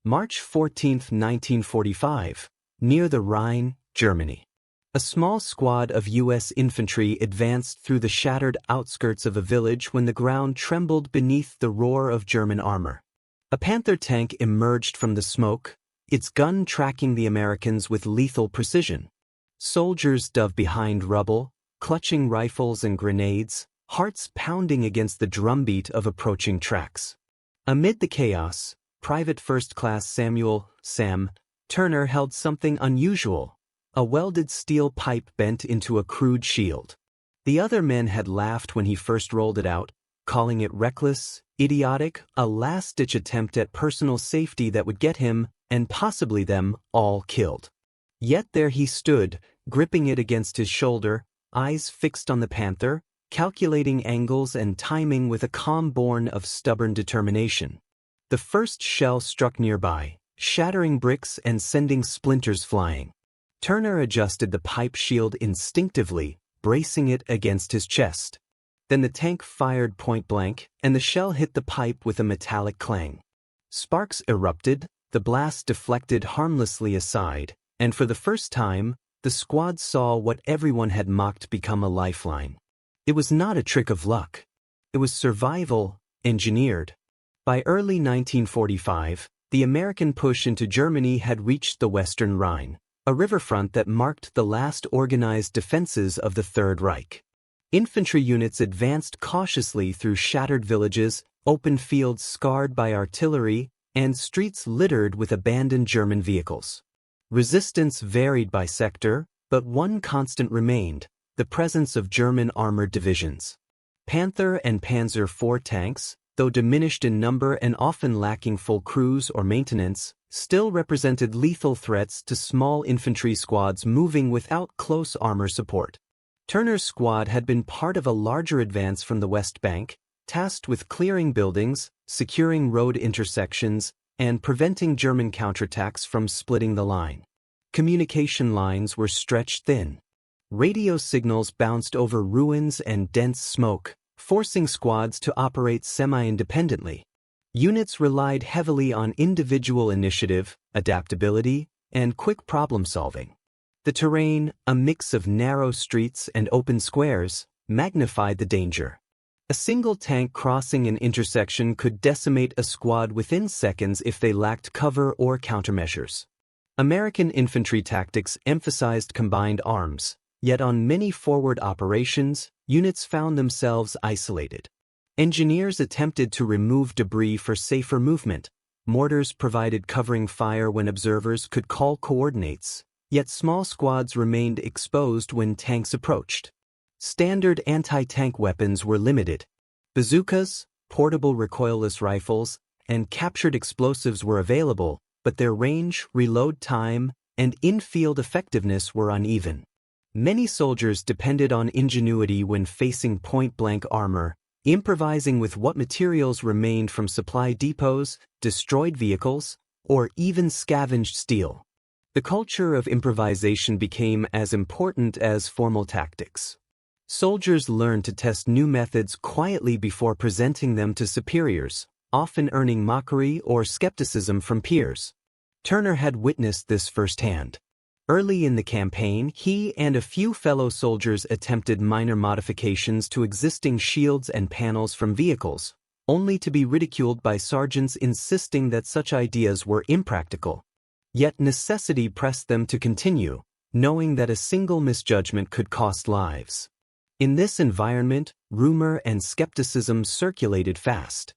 March 14, 1945, near the Rhine, Germany. A small squad of U.S. infantry advanced through the shattered outskirts of a village when the ground trembled beneath the roar of German armor. A Panzer tank emerged from the smoke, its gun tracking the Americans with lethal precision. Soldiers dove behind rubble, clutching rifles and grenades, hearts pounding against the drumbeat of approaching tracks. Amid the chaos, Private First Class Samuel Sam Turner held something unusual, a welded steel pipe bent into a crude shield. The other men had laughed when he first rolled it out, calling it reckless, idiotic, a last-ditch attempt at personal safety that would get him, and possibly them, all killed. Yet there he stood, gripping it against his shoulder, eyes fixed on the Panther, calculating angles and timing with a calm born of stubborn determination. The first shell struck nearby, shattering bricks and sending splinters flying. Turner adjusted the pipe shield instinctively, bracing it against his chest. Then the tank fired point blank, and the shell hit the pipe with a metallic clang. Sparks erupted, the blast deflected harmlessly aside, and for the first time, the squad saw what everyone had mocked become a lifeline. It was not a trick of luck. It was survival, engineered. By early 1945, the American push into Germany had reached the Western Rhine, a riverfront that marked the last organized defenses of the Third Reich. Infantry units advanced cautiously through shattered villages, open fields scarred by artillery, and streets littered with abandoned German vehicles. Resistance varied by sector, but one constant remained: the presence of German armored divisions. Panther and Panzer IV tanks, though diminished in number and often lacking full crews or maintenance, still represented lethal threats to small infantry squads moving without close armor support. Turner's squad had been part of a larger advance from the West Bank, tasked with clearing buildings, securing road intersections, and preventing German counterattacks from splitting the line. Communication lines were stretched thin. Radio signals bounced over ruins and dense smoke, forcing squads to operate semi-independently. Units relied heavily on individual initiative, adaptability, and quick problem-solving. The terrain, a mix of narrow streets and open squares, magnified the danger. A single tank crossing an intersection could decimate a squad within seconds if they lacked cover or countermeasures. American infantry tactics emphasized combined arms, yet on many forward operations, units found themselves isolated. Engineers attempted to remove debris for safer movement. Mortars provided covering fire when observers could call coordinates, yet small squads remained exposed when tanks approached. Standard anti-tank weapons were limited. Bazookas, portable recoilless rifles, and captured explosives were available, but their range, reload time, and in-field effectiveness were uneven. Many soldiers depended on ingenuity when facing point-blank armor, improvising with what materials remained from supply depots, destroyed vehicles, or even scavenged steel. The culture of improvisation became as important as formal tactics. Soldiers learned to test new methods quietly before presenting them to superiors, often earning mockery or skepticism from peers. Turner had witnessed this firsthand. Early in the campaign, he and a few fellow soldiers attempted minor modifications to existing shields and panels from vehicles, only to be ridiculed by sergeants insisting that such ideas were impractical. Yet necessity pressed them to continue, knowing that a single misjudgment could cost lives. In this environment, rumor and skepticism circulated fast.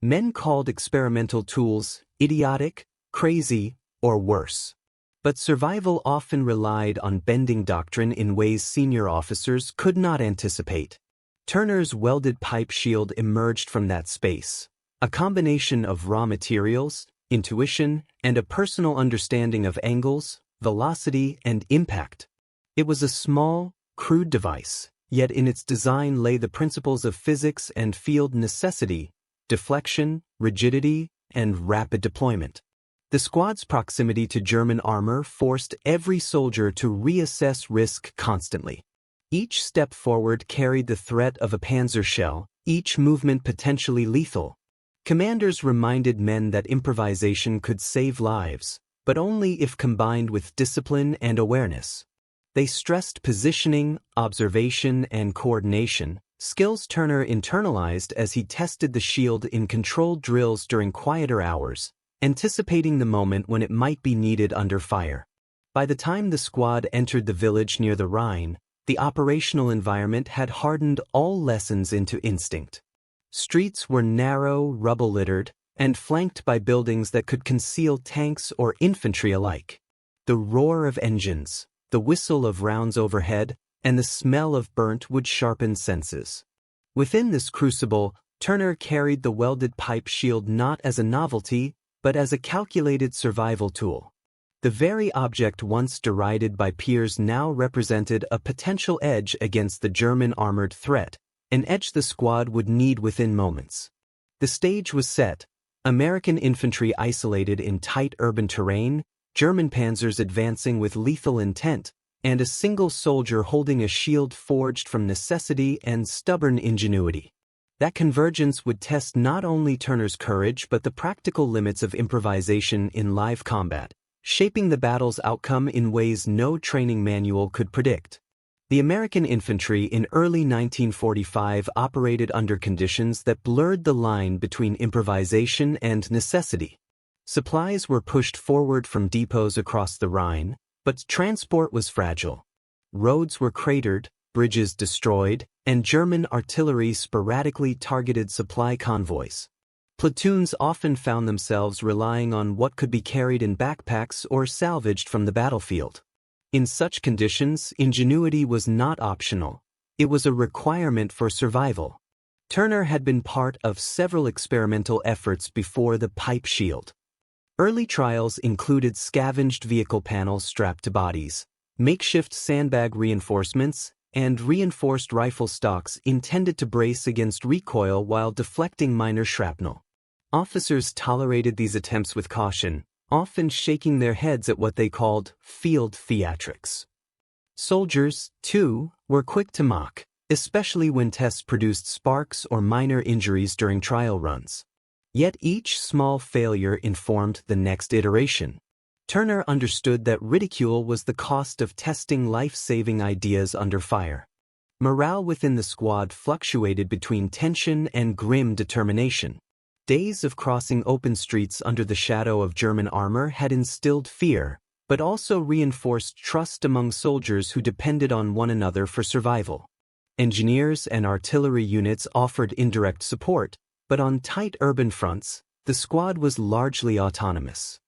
Men called experimental tools idiotic, crazy, or worse. But survival often relied on bending doctrine in ways senior officers could not anticipate. Turner's welded pipe shield emerged from that space, a combination of raw materials, intuition, and a personal understanding of angles, velocity, and impact. It was a small, crude device, yet in its design lay the principles of physics and field necessity: deflection, rigidity, and rapid deployment. The squad's proximity to German armor forced every soldier to reassess risk constantly. Each step forward carried the threat of a Panzer shell, each movement potentially lethal. Commanders reminded men that improvisation could save lives, but only if combined with discipline and awareness. They stressed positioning, observation, and coordination, skills Turner internalized as he tested the shield in controlled drills during quieter hours, anticipating the moment when it might be needed under fire. By the time the squad entered the village near the Rhine, the operational environment had hardened all lessons into instinct. Streets were narrow, rubble-littered, and flanked by buildings that could conceal tanks or infantry alike. The roar of engines, the whistle of rounds overhead, and the smell of burnt wood sharpened senses. Within this crucible, Turner carried the welded pipe shield not as a novelty, but as a calculated survival tool. The very object once derided by peers now represented a potential edge against the German armored threat, an edge the squad would need within moments. The stage was set, American infantry isolated in tight urban terrain, German panzers advancing with lethal intent, and a single soldier holding a shield forged from necessity and stubborn ingenuity. That convergence would test not only Turner's courage but the practical limits of improvisation in live combat, shaping the battle's outcome in ways no training manual could predict. The American infantry in early 1945 operated under conditions that blurred the line between improvisation and necessity. Supplies were pushed forward from depots across the Rhine, but transport was fragile. Roads were cratered, bridges destroyed, and German artillery sporadically targeted supply convoys. Platoons often found themselves relying on what could be carried in backpacks or salvaged from the battlefield. In such conditions, ingenuity was not optional. It was a requirement for survival. Turner had been part of several experimental efforts before the pipe shield. Early trials included scavenged vehicle panels strapped to bodies, makeshift sandbag reinforcements, and reinforced rifle stocks intended to brace against recoil while deflecting minor shrapnel. Officers tolerated these attempts with caution, often shaking their heads at what they called field theatrics. Soldiers, too, were quick to mock, especially when tests produced sparks or minor injuries during trial runs. Yet each small failure informed the next iteration. Turner understood that ridicule was the cost of testing life-saving ideas under fire. Morale within the squad fluctuated between tension and grim determination. Days of crossing open streets under the shadow of German armor had instilled fear, but also reinforced trust among soldiers who depended on one another for survival. Engineers and artillery units offered indirect support, but on tight urban fronts, the squad was largely autonomous.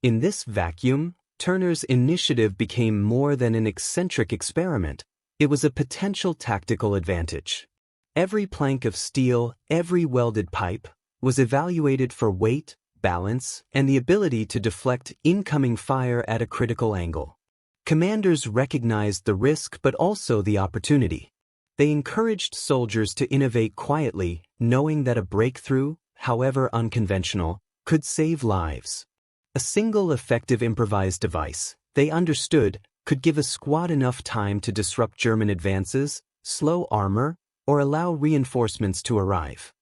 In this vacuum, Turner's initiative became more than an eccentric experiment. It was a potential tactical advantage. Every plank of steel, every welded pipe, was evaluated for weight, balance, and the ability to deflect incoming fire at a critical angle. Commanders recognized the risk but also the opportunity. They encouraged soldiers to innovate quietly, knowing that a breakthrough, however unconventional, could save lives. A single effective improvised device, they understood, could give a squad enough time to disrupt German advances, slow armor, or allow reinforcements to arrive.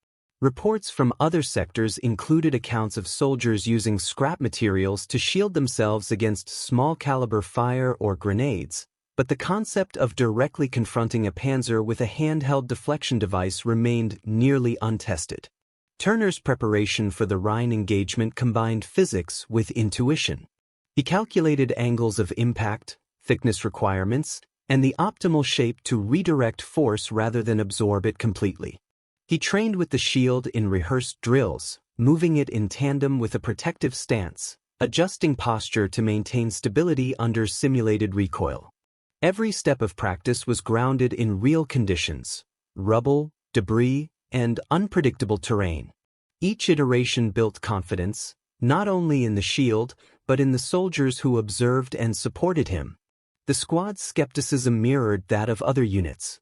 Reports from other sectors included accounts of soldiers using scrap materials to shield themselves against small-caliber fire or grenades, but the concept of directly confronting a panzer with a handheld deflection device remained nearly untested. Turner's preparation for the Rhine engagement combined physics with intuition. He calculated angles of impact, thickness requirements, and the optimal shape to redirect force rather than absorb it completely. He trained with the shield in rehearsed drills, moving it in tandem with a protective stance, adjusting posture to maintain stability under simulated recoil. Every step of practice was grounded in real conditions: rubble, debris, and unpredictable terrain. Each iteration built confidence, not only in the shield, but in the soldiers who observed and supported him. The squad's skepticism mirrored that of other units.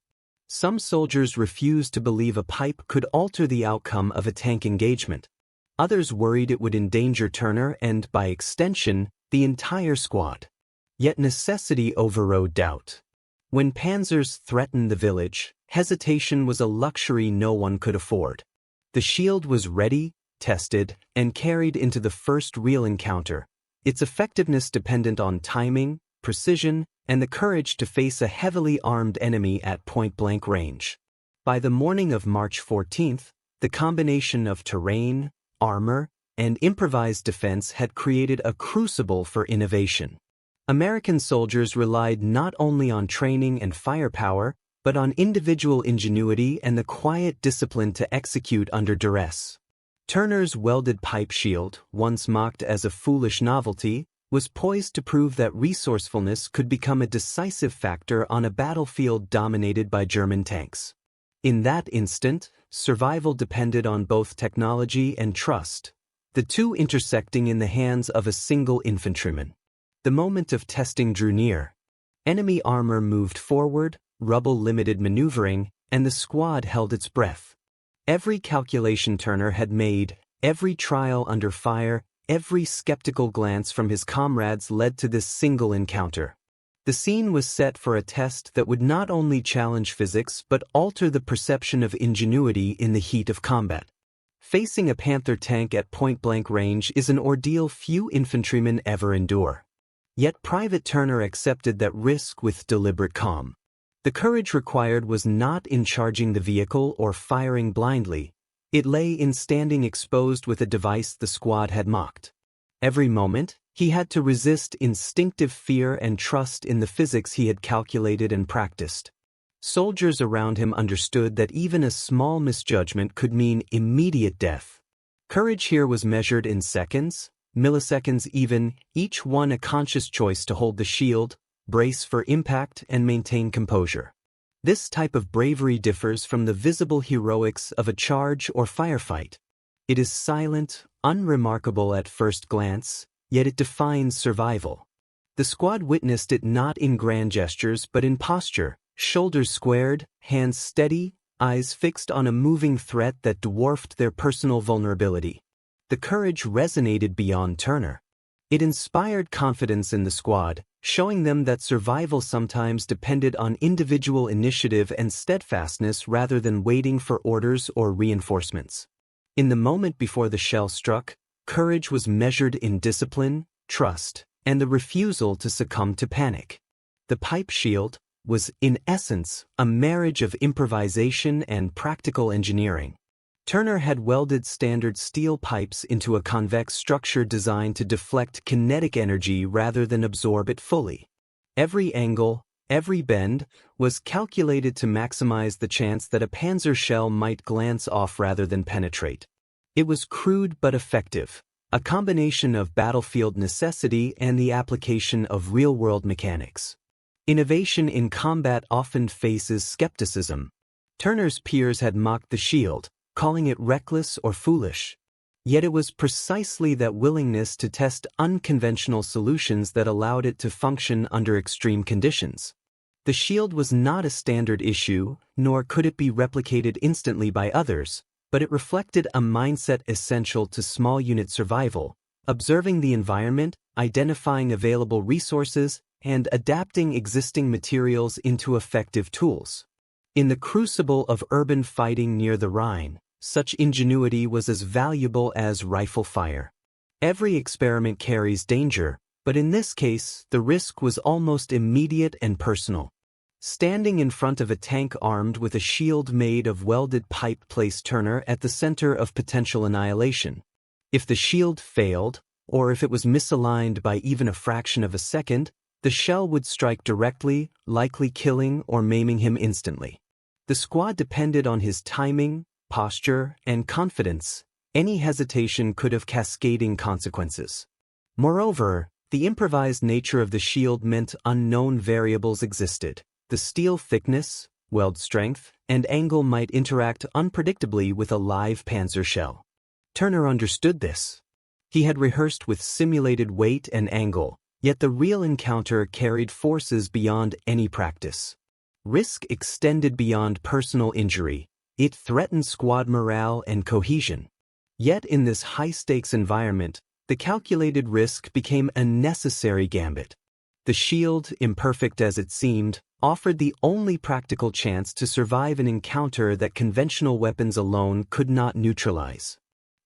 Some soldiers refused to believe a pipe could alter the outcome of a tank engagement. Others worried it would endanger Turner and, by extension, the entire squad. Yet necessity overrode doubt. When panzers threatened the village, hesitation was a luxury no one could afford. The shield was ready, tested, and carried into the first real encounter, its effectiveness dependent on timing, precision, and the courage to face a heavily armed enemy at point-blank range. By the morning of March 14th, the combination of terrain, armor, and improvised defense had created a crucible for innovation. American soldiers relied not only on training and firepower, but on individual ingenuity and the quiet discipline to execute under duress. Turner's welded pipe shield, once mocked as a foolish novelty, was poised to prove that resourcefulness could become a decisive factor on a battlefield dominated by German tanks. In that instant, survival depended on both technology and trust, the two intersecting in the hands of a single infantryman. The moment of testing drew near. Enemy armor moved forward, rubble limited maneuvering, and the squad held its breath. Every calculation Turner had made, every trial under fire, every skeptical glance from his comrades led to this single encounter. The scene was set for a test that would not only challenge physics but alter the perception of ingenuity in the heat of combat. Facing a Panther tank at point-blank range is an ordeal few infantrymen ever endure. Yet Private Turner accepted that risk with deliberate calm. The courage required was not in charging the vehicle or firing blindly. It lay in standing exposed with a device the squad had mocked. Every moment, he had to resist instinctive fear and trust in the physics he had calculated and practiced. Soldiers around him understood that even a small misjudgment could mean immediate death. Courage here was measured in seconds, milliseconds even, each one a conscious choice to hold the shield, brace for impact, and maintain composure. This type of bravery differs from the visible heroics of a charge or firefight. It is silent, unremarkable at first glance, yet it defines survival. The squad witnessed it not in grand gestures but in posture, shoulders squared, hands steady, eyes fixed on a moving threat that dwarfed their personal vulnerability. The courage resonated beyond Turner. It inspired confidence in the squad, showing them that survival sometimes depended on individual initiative and steadfastness rather than waiting for orders or reinforcements. In the moment before the shell struck, courage was measured in discipline, trust, and the refusal to succumb to panic. The pipe shield was, in essence, a marriage of improvisation and practical engineering. Turner had welded standard steel pipes into a convex structure designed to deflect kinetic energy rather than absorb it fully. Every angle, every bend, was calculated to maximize the chance that a Panzer shell might glance off rather than penetrate. It was crude but effective, a combination of battlefield necessity and the application of real-world mechanics. Innovation in combat often faces skepticism. Turner's peers had mocked the shield, calling it reckless or foolish. Yet it was precisely that willingness to test unconventional solutions that allowed it to function under extreme conditions. The shield was not a standard issue, nor could it be replicated instantly by others, but it reflected a mindset essential to small unit survival, observing the environment, identifying available resources, and adapting existing materials into effective tools. In the crucible of urban fighting near the Rhine, such ingenuity was as valuable as rifle fire. Every experiment carries danger, but in this case, the risk was almost immediate and personal. Standing in front of a tank armed with a shield made of welded pipe placed Turner at the center of potential annihilation. If the shield failed, or if it was misaligned by even a fraction of a second, the shell would strike directly, likely killing or maiming him instantly. The squad depended on his timing, posture, and confidence. Any hesitation could have cascading consequences. Moreover, the improvised nature of the shield meant unknown variables existed. The steel thickness, weld strength, and angle might interact unpredictably with a live Panzer shell. Turner understood this. He had rehearsed with simulated weight and angle, yet the real encounter carried forces beyond any practice. Risk extended beyond personal injury. It threatened squad morale and cohesion. Yet in this high-stakes environment, the calculated risk became a necessary gambit. The shield, imperfect as it seemed, offered the only practical chance to survive an encounter that conventional weapons alone could not neutralize.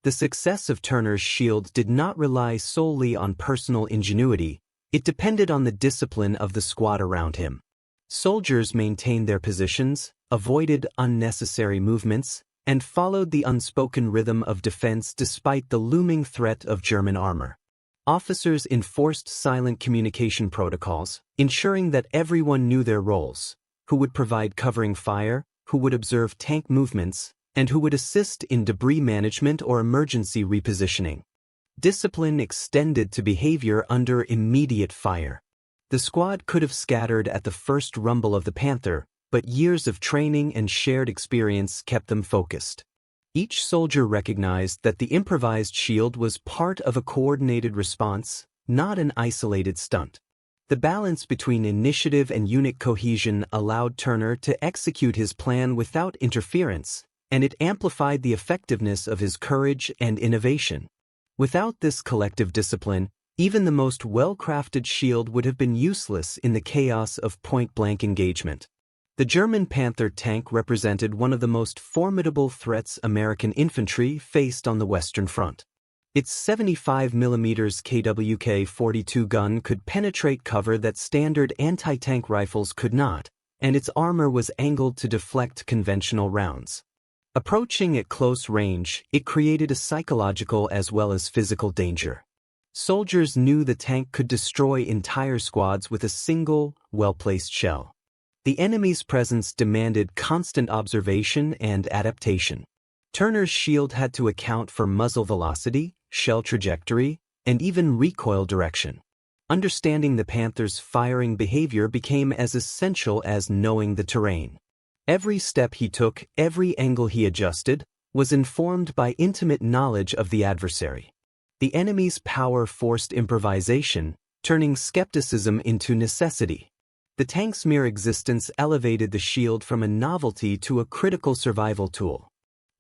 The success of Turner's shield did not rely solely on personal ingenuity, it depended on the discipline of the squad around him. Soldiers maintained their positions, avoided unnecessary movements, and followed the unspoken rhythm of defense despite the looming threat of German armor. Officers enforced silent communication protocols, ensuring that everyone knew their roles, who would provide covering fire, who would observe tank movements, and who would assist in debris management or emergency repositioning. Discipline extended to behavior under immediate fire. The squad could have scattered at the first rumble of the Panther, but years of training and shared experience kept them focused. Each soldier recognized that the improvised shield was part of a coordinated response, not an isolated stunt. The balance between initiative and unit cohesion allowed Turner to execute his plan without interference, and it amplified the effectiveness of his courage and innovation. Without this collective discipline, even the most well-crafted shield would have been useless in the chaos of point-blank engagement. The German Panther tank represented one of the most formidable threats American infantry faced on the Western Front. Its 75mm KWK-42 gun could penetrate cover that standard anti-tank rifles could not, and its armor was angled to deflect conventional rounds. Approaching at close range, it created a psychological as well as physical danger. Soldiers knew the tank could destroy entire squads with a single, well-placed shell. The enemy's presence demanded constant observation and adaptation. Turner's shield had to account for muzzle velocity, shell trajectory, and even recoil direction. Understanding the Panther's firing behavior became as essential as knowing the terrain. Every step he took, every angle he adjusted, was informed by intimate knowledge of the adversary. The enemy's power forced improvisation, turning skepticism into necessity. The tank's mere existence elevated the shield from a novelty to a critical survival tool.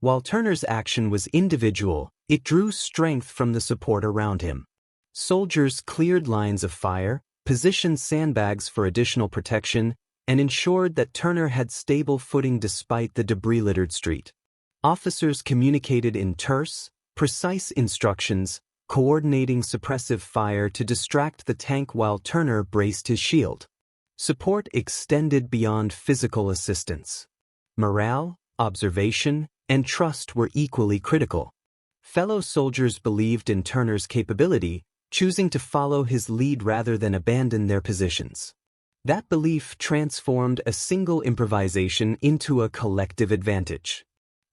While Turner's action was individual, it drew strength from the support around him. Soldiers cleared lines of fire, positioned sandbags for additional protection, and ensured that Turner had stable footing despite the debris-littered street. Officers communicated in terse, precise instructions, coordinating suppressive fire to distract the tank while Turner braced his shield. Support extended beyond physical assistance. Morale, observation, and trust were equally critical. Fellow soldiers believed in Turner's capability, choosing to follow his lead rather than abandon their positions. That belief transformed a single improvisation into a collective advantage.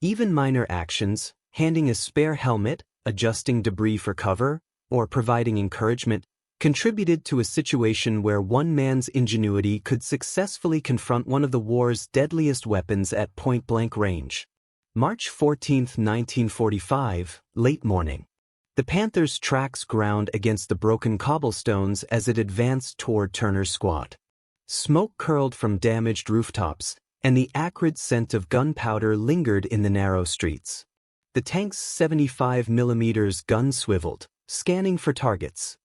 Even minor actions, handing a spare helmet, adjusting debris for cover, or providing encouragement, contributed to a situation where one man's ingenuity could successfully confront one of the war's deadliest weapons at point-blank range. March 14, 1945, late morning. The Panther's tracks ground against the broken cobblestones as it advanced toward Turner's squad. Smoke curled from damaged rooftops, and the acrid scent of gunpowder lingered in the narrow streets. The tank's 75mm gun swiveled, scanning for targets.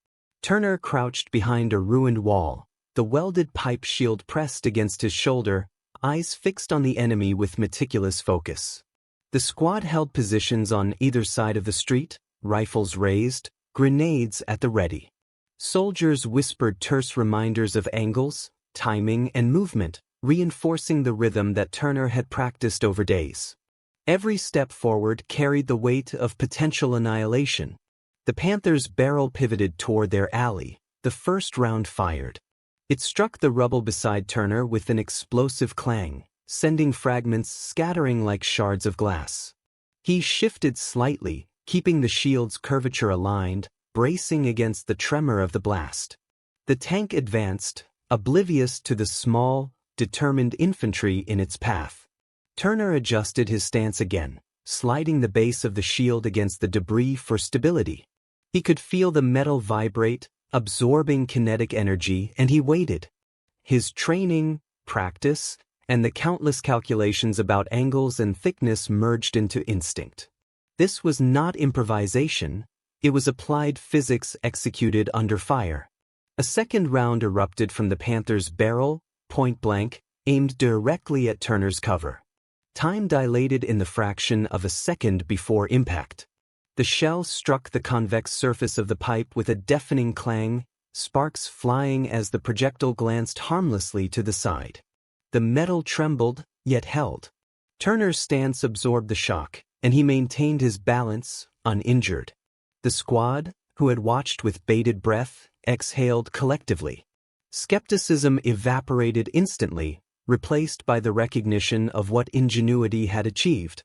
Turner crouched behind a ruined wall, the welded pipe shield pressed against his shoulder, eyes fixed on the enemy with meticulous focus. The squad held positions on either side of the street, rifles raised, grenades at the ready. Soldiers whispered terse reminders of angles, timing, and movement, reinforcing the rhythm that Turner had practiced over days. Every step forward carried the weight of potential annihilation. The Panther's barrel pivoted toward their alley, the first round fired. It struck the rubble beside Turner with an explosive clang, sending fragments scattering like shards of glass. He shifted slightly, keeping the shield's curvature aligned, bracing against the tremor of the blast. The tank advanced, oblivious to the small, determined infantry in its path. Turner adjusted his stance again, sliding the base of the shield against the debris for stability. He could feel the metal vibrate, absorbing kinetic energy, and he waited. His training, practice, and the countless calculations about angles and thickness merged into instinct. This was not improvisation, it was applied physics executed under fire. A second round erupted from the Panther's barrel, point blank, aimed directly at Turner's cover. Time dilated in the fraction of a second before impact. The shell struck the convex surface of the pipe with a deafening clang, sparks flying as the projectile glanced harmlessly to the side. The metal trembled, yet held. Turner's stance absorbed the shock, and he maintained his balance, uninjured. The squad, who had watched with bated breath, exhaled collectively. Skepticism evaporated instantly, replaced by the recognition of what ingenuity had achieved.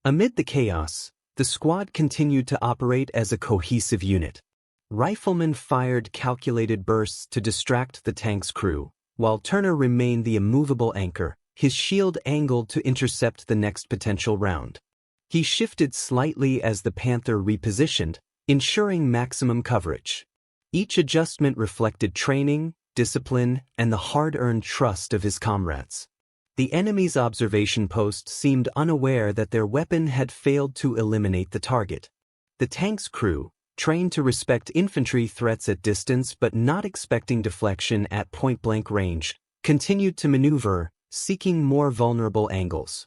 Amid the chaos, the squad continued to operate as a cohesive unit. Riflemen fired calculated bursts to distract the tank's crew, while Turner remained the immovable anchor, his shield angled to intercept the next potential round. He shifted slightly as the Panther repositioned, ensuring maximum coverage. Each adjustment reflected training, discipline, and the hard-earned trust of his comrades. The enemy's observation post seemed unaware that their weapon had failed to eliminate the target. The tank's crew, trained to respect infantry threats at distance but not expecting deflection at point-blank range, continued to maneuver, seeking more vulnerable angles.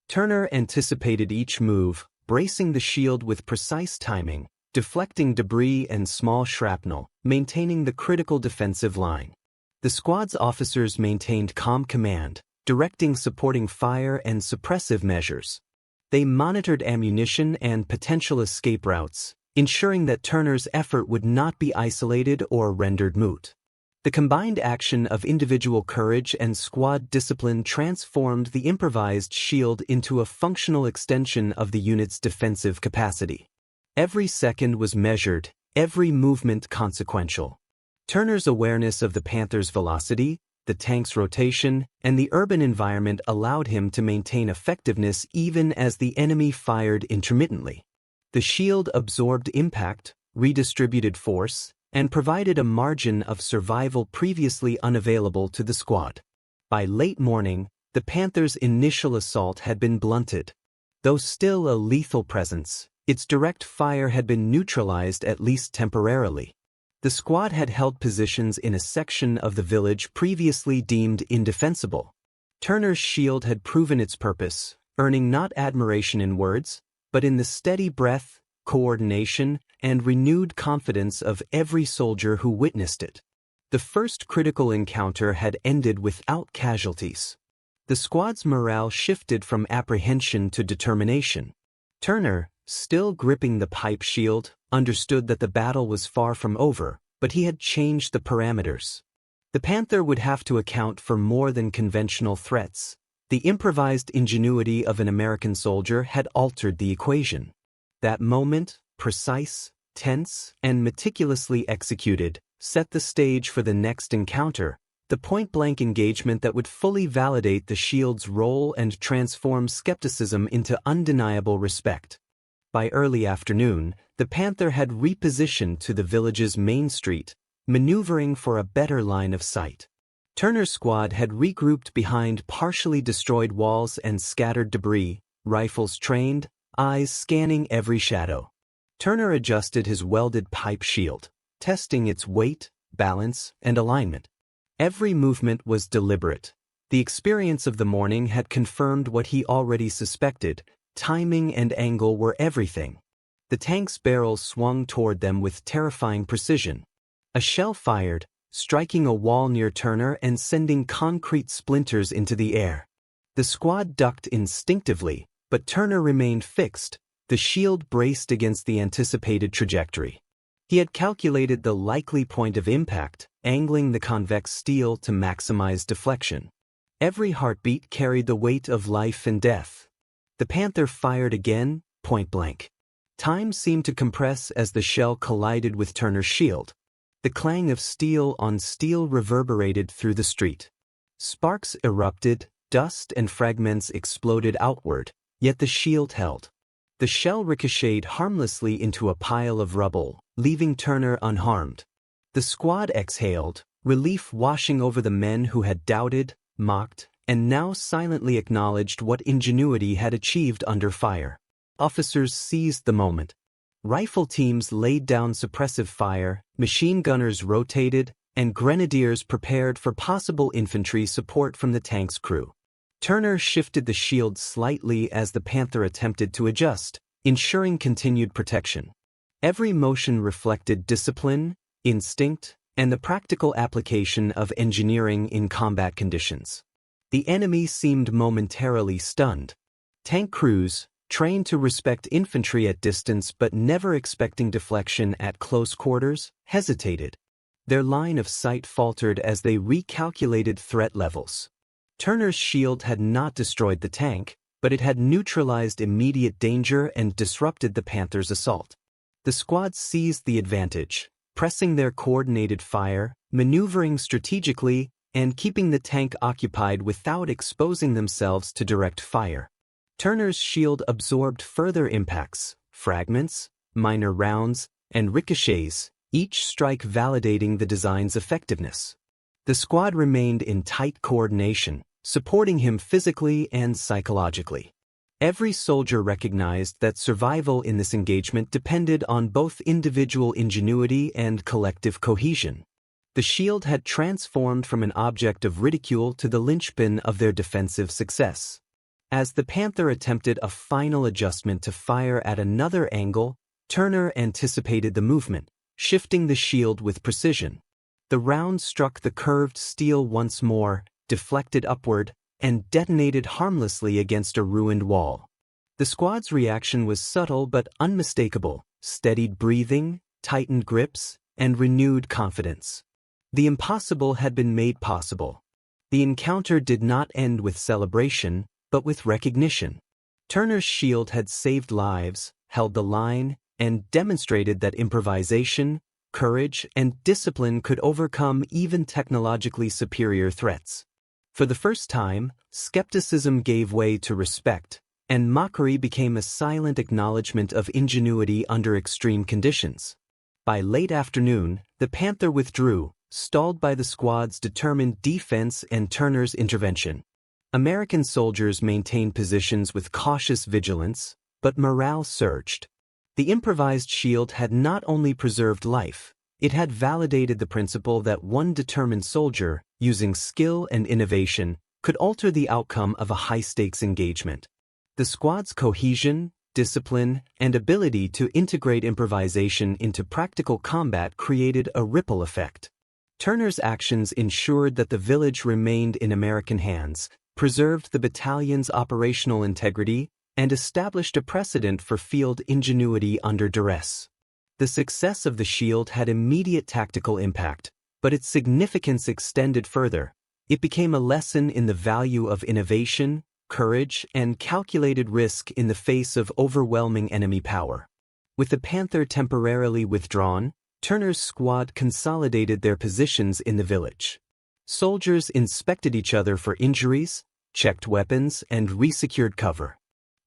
Turner anticipated each move, bracing the shield with precise timing, deflecting debris and small shrapnel, maintaining the critical defensive line. The squad's officers maintained calm command, directing supporting fire and suppressive measures. They monitored ammunition and potential escape routes, ensuring that Turner's effort would not be isolated or rendered moot. The combined action of individual courage and squad discipline transformed the improvised shield into a functional extension of the unit's defensive capacity. Every second was measured, every movement consequential. Turner's awareness of the Panther's velocity, the tank's rotation, and the urban environment allowed him to maintain effectiveness even as the enemy fired intermittently. The shield absorbed impact, redistributed force, and provided a margin of survival previously unavailable to the squad. By late morning, the Panther's initial assault had been blunted. Though still a lethal presence, its direct fire had been neutralized at least temporarily. The squad had held positions in a section of the village previously deemed indefensible. Turner's shield had proven its purpose, earning not admiration in words, but in the steady breath, coordination, and renewed confidence of every soldier who witnessed it. The first critical encounter had ended without casualties. The squad's morale shifted from apprehension to determination. Turner, still gripping the pipe shield, understood that the battle was far from over, but he had changed the parameters. The Panther would have to account for more than conventional threats. The improvised ingenuity of an American soldier had altered the equation. That moment, precise, tense, and meticulously executed, set the stage for the next encounter, the point-blank engagement that would fully validate the shield's role and transform skepticism into undeniable respect. By early afternoon, the Panther had repositioned to the village's main street, maneuvering for a better line of sight. Turner's squad had regrouped behind partially destroyed walls and scattered debris, rifles trained, eyes scanning every shadow. Turner adjusted his welded pipe shield, testing its weight, balance, and alignment. Every movement was deliberate. The experience of the morning had confirmed what he already suspected. Timing and angle were everything. The tank's barrel swung toward them with terrifying precision. A shell fired, striking a wall near Turner and sending concrete splinters into the air. The squad ducked instinctively, but Turner remained fixed, the shield braced against the anticipated trajectory. He had calculated the likely point of impact, angling the convex steel to maximize deflection. Every heartbeat carried the weight of life and death. The Panther fired again, point blank. Time seemed to compress as the shell collided with Turner's shield. The clang of steel on steel reverberated through the street. Sparks erupted, dust and fragments exploded outward, yet the shield held. The shell ricocheted harmlessly into a pile of rubble, leaving Turner unharmed. The squad exhaled, relief washing over the men who had doubted, mocked, and now silently acknowledged what ingenuity had achieved under fire. Officers seized the moment. Rifle teams laid down suppressive fire, machine gunners rotated, and grenadiers prepared for possible infantry support from the tank's crew. Turner shifted the shield slightly as the Panther attempted to adjust, ensuring continued protection. Every motion reflected discipline, instinct, and the practical application of engineering in combat conditions. The enemy seemed momentarily stunned. Tank crews, trained to respect infantry at distance but never expecting deflection at close quarters, hesitated. Their line of sight faltered as they recalculated threat levels. Turner's shield had not destroyed the tank, but it had neutralized immediate danger and disrupted the Panther's assault. The squad seized the advantage, pressing their coordinated fire, maneuvering strategically, and keeping the tank occupied without exposing themselves to direct fire. Turner's shield absorbed further impacts, fragments, minor rounds, and ricochets, each strike validating the design's effectiveness. The squad remained in tight coordination, supporting him physically and psychologically. Every soldier recognized that survival in this engagement depended on both individual ingenuity and collective cohesion. The shield had transformed from an object of ridicule to the linchpin of their defensive success. As the Panther attempted a final adjustment to fire at another angle, Turner anticipated the movement, shifting the shield with precision. The round struck the curved steel once more, deflected upward, and detonated harmlessly against a ruined wall. The squad's reaction was subtle but unmistakable: steadied breathing, tightened grips, and renewed confidence. The impossible had been made possible. The encounter did not end with celebration, but with recognition. Turner's shield had saved lives, held the line, and demonstrated that improvisation, courage, and discipline could overcome even technologically superior threats. For the first time, skepticism gave way to respect, and mockery became a silent acknowledgement of ingenuity under extreme conditions. By late afternoon, the Panther withdrew, stalled by the squad's determined defense and Turner's intervention. American soldiers maintained positions with cautious vigilance, but morale surged. The improvised shield had not only preserved life, it had validated the principle that one determined soldier, using skill and innovation, could alter the outcome of a high-stakes engagement. The squad's cohesion, discipline, and ability to integrate improvisation into practical combat created a ripple effect. Turner's actions ensured that the village remained in American hands, preserved the battalion's operational integrity, and established a precedent for field ingenuity under duress. The success of the shield had immediate tactical impact, but its significance extended further. It became a lesson in the value of innovation, courage, and calculated risk in the face of overwhelming enemy power. With the Panther temporarily withdrawn, Turner's squad consolidated their positions in the village. Soldiers inspected each other for injuries, checked weapons, and resecured cover.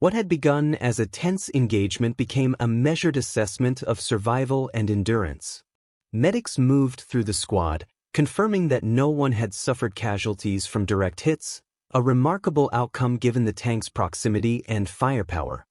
What had begun as a tense engagement became a measured assessment of survival and endurance. Medics moved through the squad, confirming that no one had suffered casualties from direct hits, a remarkable outcome given the tank's proximity and firepower.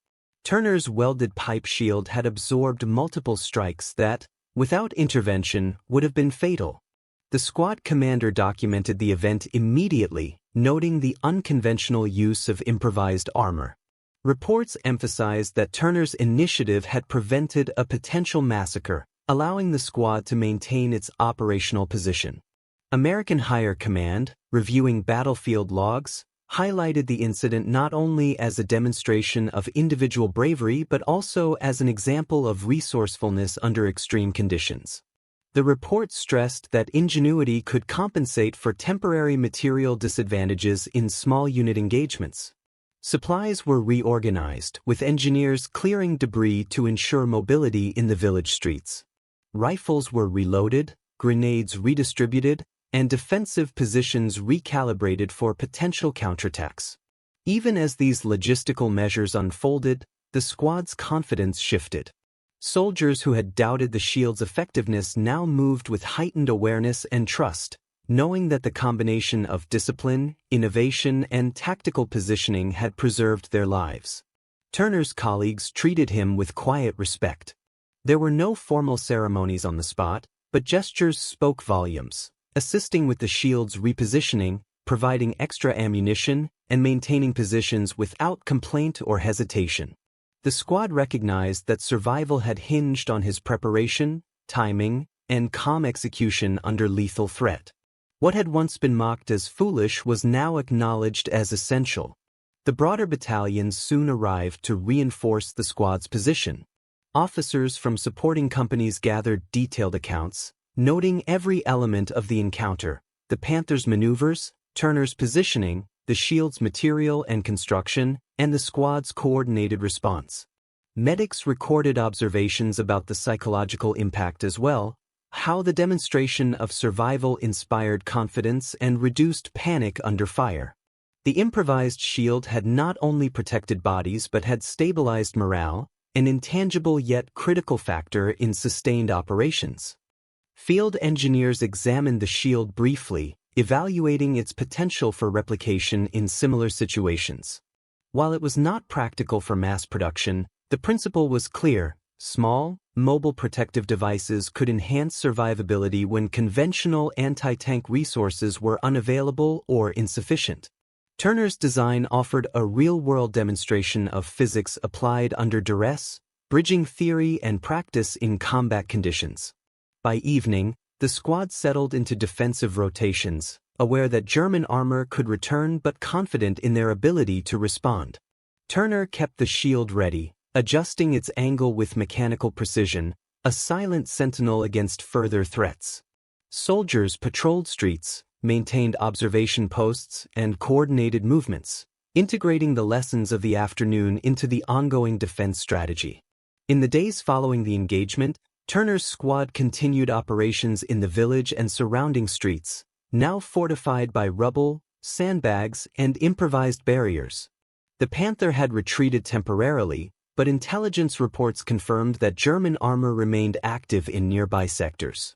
Turner's welded pipe shield had absorbed multiple strikes that, without intervention, would have been fatal. The squad commander documented the event immediately, noting the unconventional use of improvised armor. Reports emphasized that Turner's initiative had prevented a potential massacre, allowing the squad to maintain its operational position. American Higher Command, reviewing battlefield logs, highlighted the incident not only as a demonstration of individual bravery but also as an example of resourcefulness under extreme conditions. The report stressed that ingenuity could compensate for temporary material disadvantages in small unit engagements. Supplies were reorganized, with engineers clearing debris to ensure mobility in the village streets. Rifles were reloaded, grenades redistributed, and defensive positions recalibrated for potential counterattacks. Even as these logistical measures unfolded, the squad's confidence shifted. Soldiers who had doubted the shield's effectiveness now moved with heightened awareness and trust, knowing that the combination of discipline, innovation, and tactical positioning had preserved their lives. Turner's colleagues treated him with quiet respect. There were no formal ceremonies on the spot, but gestures spoke volumes, assisting with the shield's repositioning, providing extra ammunition, and maintaining positions without complaint or hesitation. The squad recognized that survival had hinged on his preparation, timing, and calm execution under lethal threat. What had once been mocked as foolish was now acknowledged as essential. The broader battalions soon arrived to reinforce the squad's position. Officers from supporting companies gathered detailed accounts, noting every element of the encounter: the Panther's maneuvers, Turner's positioning, the shield's material and construction, and the squad's coordinated response. Medics recorded observations about the psychological impact as well, how the demonstration of survival inspired confidence and reduced panic under fire. The improvised shield had not only protected bodies but had stabilized morale, an intangible yet critical factor in sustained operations. Field engineers examined the shield briefly, evaluating its potential for replication in similar situations. While it was not practical for mass production, the principle was clear: small, mobile protective devices could enhance survivability when conventional anti-tank resources were unavailable or insufficient. Turner's design offered a real-world demonstration of physics applied under duress, bridging theory and practice in combat conditions. By evening, the squad settled into defensive rotations, aware that German armor could return but confident in their ability to respond. Turner kept the shield ready, adjusting its angle with mechanical precision, a silent sentinel against further threats. Soldiers patrolled streets, maintained observation posts, and coordinated movements, integrating the lessons of the afternoon into the ongoing defense strategy. In the days following the engagement, Turner's squad continued operations in the village and surrounding streets, now fortified by rubble, sandbags, and improvised barriers. The Panther had retreated temporarily, but intelligence reports confirmed that German armor remained active in nearby sectors.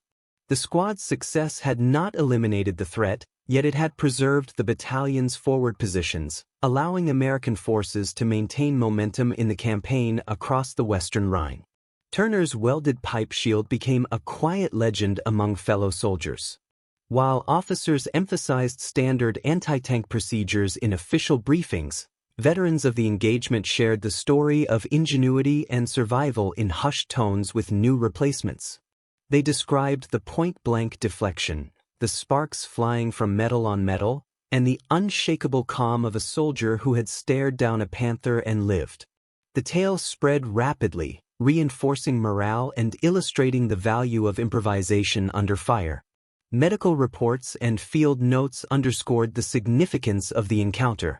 The squad's success had not eliminated the threat, yet it had preserved the battalion's forward positions, allowing American forces to maintain momentum in the campaign across the Western Rhine. Turner's welded pipe shield became a quiet legend among fellow soldiers. While officers emphasized standard anti-tank procedures in official briefings, veterans of the engagement shared the story of ingenuity and survival in hushed tones with new replacements. They described the point-blank deflection, the sparks flying from metal on metal, and the unshakable calm of a soldier who had stared down a Panther and lived. The tale spread rapidly, reinforcing morale and illustrating the value of improvisation under fire. Medical reports and field notes underscored the significance of the encounter.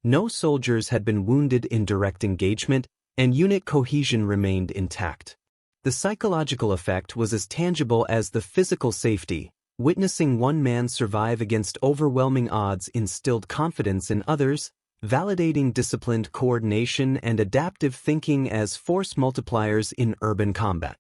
No soldiers had been wounded in direct engagement, and unit cohesion remained intact. The psychological effect was as tangible as the physical safety. Witnessing one man survive against overwhelming odds instilled confidence in others, validating disciplined coordination and adaptive thinking as force multipliers in urban combat.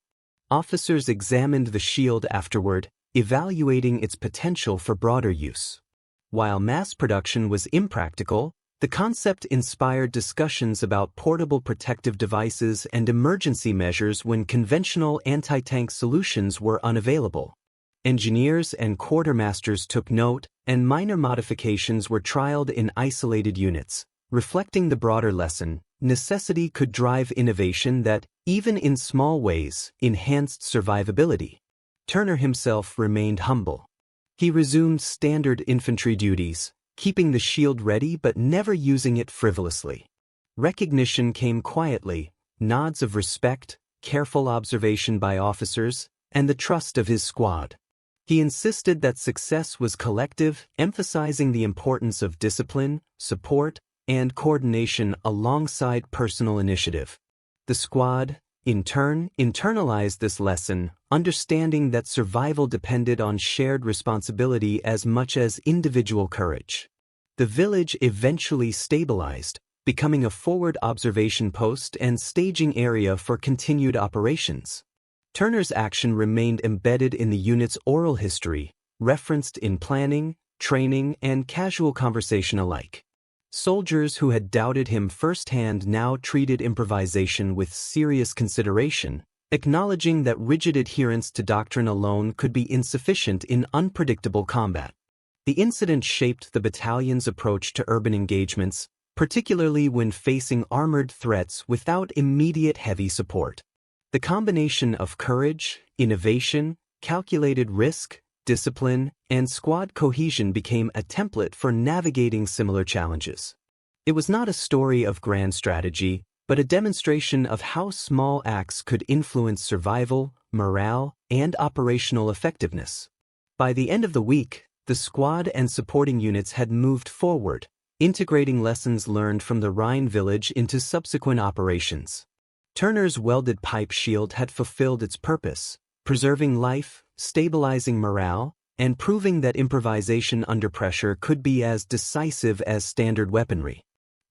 Officers examined the shield afterward, evaluating its potential for broader use. While mass production was impractical, the concept inspired discussions about portable protective devices and emergency measures when conventional anti-tank solutions were unavailable. Engineers and quartermasters took note, and minor modifications were trialed in isolated units, reflecting the broader lesson: necessity could drive innovation that, even in small ways, enhanced survivability. Turner himself remained humble. He resumed standard infantry duties, keeping the shield ready but never using it frivolously. Recognition came quietly, nods of respect, careful observation by officers, and the trust of his squad. He insisted that success was collective, emphasizing the importance of discipline, support, and coordination alongside personal initiative. The squad, in turn, internalized this lesson, understanding that survival depended on shared responsibility as much as individual courage. The village eventually stabilized, becoming a forward observation post and staging area for continued operations. Turner's action remained embedded in the unit's oral history, referenced in planning, training, and casual conversation alike. Soldiers who had doubted him firsthand now treated improvisation with serious consideration, acknowledging that rigid adherence to doctrine alone could be insufficient in unpredictable combat. The incident shaped the battalion's approach to urban engagements, particularly when facing armored threats without immediate heavy support. The combination of courage, innovation, calculated risk, discipline, and squad cohesion became a template for navigating similar challenges. It was not a story of grand strategy, but a demonstration of how small acts could influence survival, morale, and operational effectiveness. By the end of the week, the squad and supporting units had moved forward, integrating lessons learned from the Rhine village into subsequent operations. Turner's welded pipe shield had fulfilled its purpose, preserving life, stabilizing morale, and proving that improvisation under pressure could be as decisive as standard weaponry.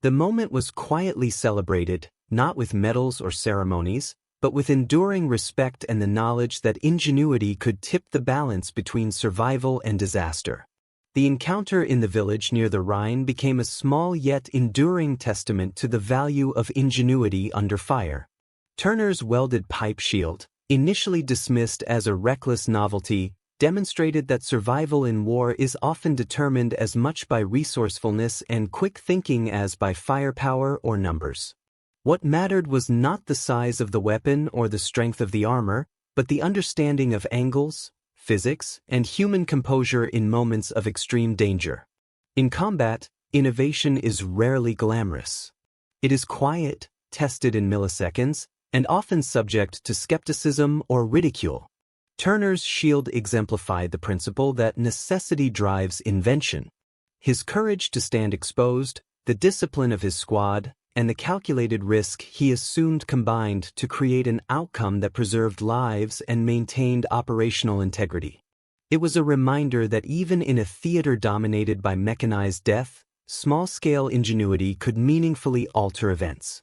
The moment was quietly celebrated, not with medals or ceremonies, but with enduring respect and the knowledge that ingenuity could tip the balance between survival and disaster. The encounter in the village near the Rhine became a small yet enduring testament to the value of ingenuity under fire. Turner's welded pipe shield, initially dismissed as a reckless novelty, demonstrated that survival in war is often determined as much by resourcefulness and quick thinking as by firepower or numbers. What mattered was not the size of the weapon or the strength of the armor, but the understanding of angles, physics, and human composure in moments of extreme danger. In combat, innovation is rarely glamorous. It is quiet, tested in milliseconds, and often subject to skepticism or ridicule. Turner's shield exemplified the principle that necessity drives invention. His courage to stand exposed, the discipline of his squad, and the calculated risk he assumed combined to create an outcome that preserved lives and maintained operational integrity. It was a reminder that even in a theater dominated by mechanized death, small-scale ingenuity could meaningfully alter events.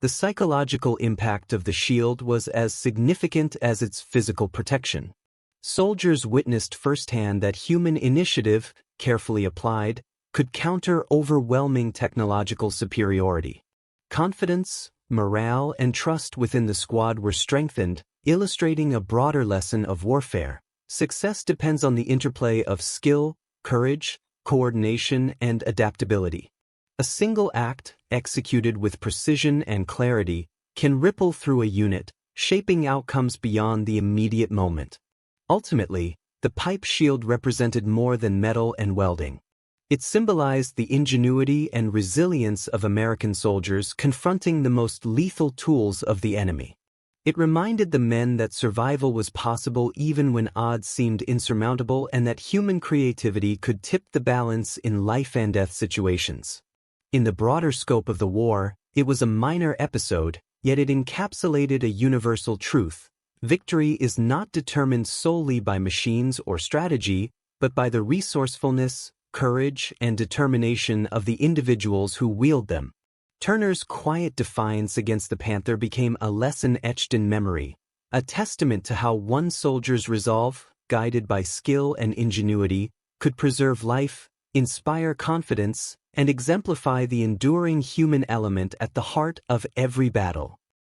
The psychological impact of the shield was as significant as its physical protection. Soldiers witnessed firsthand that human initiative, carefully applied, could counter overwhelming technological superiority. Confidence, morale, and trust within the squad were strengthened, illustrating a broader lesson of warfare. Success depends on the interplay of skill, courage, coordination, and adaptability. A single act, executed with precision and clarity, can ripple through a unit, shaping outcomes beyond the immediate moment. Ultimately, the pipe shield represented more than metal and welding. It symbolized the ingenuity and resilience of American soldiers confronting the most lethal tools of the enemy. It reminded the men that survival was possible even when odds seemed insurmountable and that human creativity could tip the balance in life-and-death situations. In the broader scope of the war, it was a minor episode, yet it encapsulated a universal truth. Victory is not determined solely by machines or strategy, but by the resourcefulness, courage, and determination of the individuals who wield them. Turner's quiet defiance against the Panther became a lesson etched in memory, a testament to how one soldier's resolve, guided by skill and ingenuity, could preserve life, inspire confidence, and exemplify the enduring human element at the heart of every battle.